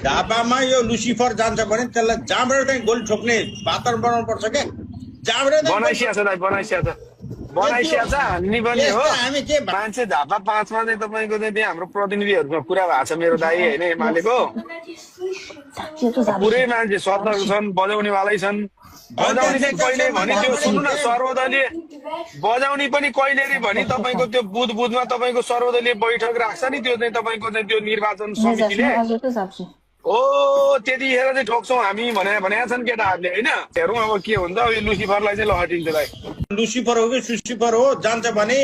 झापामा यो लुसिफर जान्छ भने त्यसलाई जहाँबाट चाहिँ गोली ठोक्ने वातावरण बनाउनु पर्छ क्या जहाँबाट बनाइसिया छ दाइ बनाइसिया छ हान्ने पनि हो हामी के मान्छे झापा 5 मा चाहिँ तपाईँको चाहिँ त्यहाँ हाम्रो प्रतिनिधिहरूको कुरा भएको छ मेरो दाइ होइन एमालेको पुरै मान्छे सतर्क छन् बजाउनेवालै छन् बजाउने चाहिँ कहिले भने त्यो सुन्नु न सर्वदलीय बजाउने पनि कहिले रे भने तपाईँको त्यो बुधमा तपाईँको सर्वदलीय बैठक राख्छ नि त्यो चाहिँ तपाईँको चाहिँ त्यो निर्वाचन समितिले ओ त्यतिखेर चाहिँ ठोक्छौँ हामी भनेका छन् केटाहरूले होइन हेरौँ अब के हुन्छ अब यो लुसिफरलाई चाहिँ लहटिन्छ दाइ लुसिफर हो कि सुसिफर हो जान्छ भने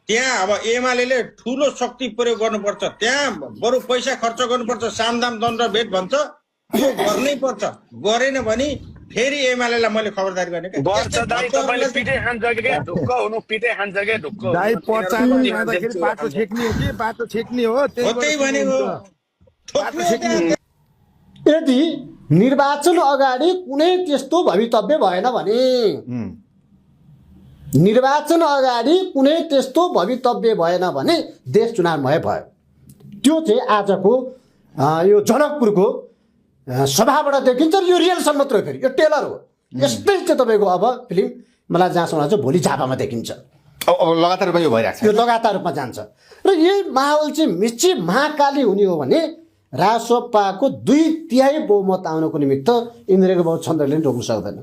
त्यहाँ अब एमाले ठुलो शक्ति प्रयोग गर्नुपर्छ त्यहाँ बरु पैसा खर्च गर्नुपर्छ सामदाम दण्ड भेट भन्छ त्यो गर्नै पर्छ गरेन भने फेरि एमालेलाई मैले खबरदारी गर्ने गर्छ दाइ तपाईँले पिटे खान्छ क्या ढुक्क हुनु पिटे खान्छ क्या ढुक्क दाइ पचामा जाँदाखेरि बाटो छेक्ने हो कि बाटो छेक्ने हो त्यही भनेको यदि निर्वाचन अगाडि कुनै त्यस्तो भवितव्य भएन भने निर्वाचन अगाडि कुनै त्यस्तो भवितव्य भएन भने देश चुनावमय भयो त्यो चाहिँ आजको यो जनकपुरको सभाबाट देखिन्छ यो रियलसम्म मात्रै फेरि यो टेलर हो यस्तै चाहिँ तपाईँको अब फिल्म मलाई जहाँसम्म चाहिँ भोलि झापामा देखिन्छ अब लगातार रूपमा यो भइरहेको छ यो लगातार रूपमा जान्छ र यही माहौल चाहिँ मिची महाकाली हुने हो भने रासोपाको 2/3 बहुमत आउनको निमित्त इन्द्रको बहुत छन्द्रले रोक्न सक्दैन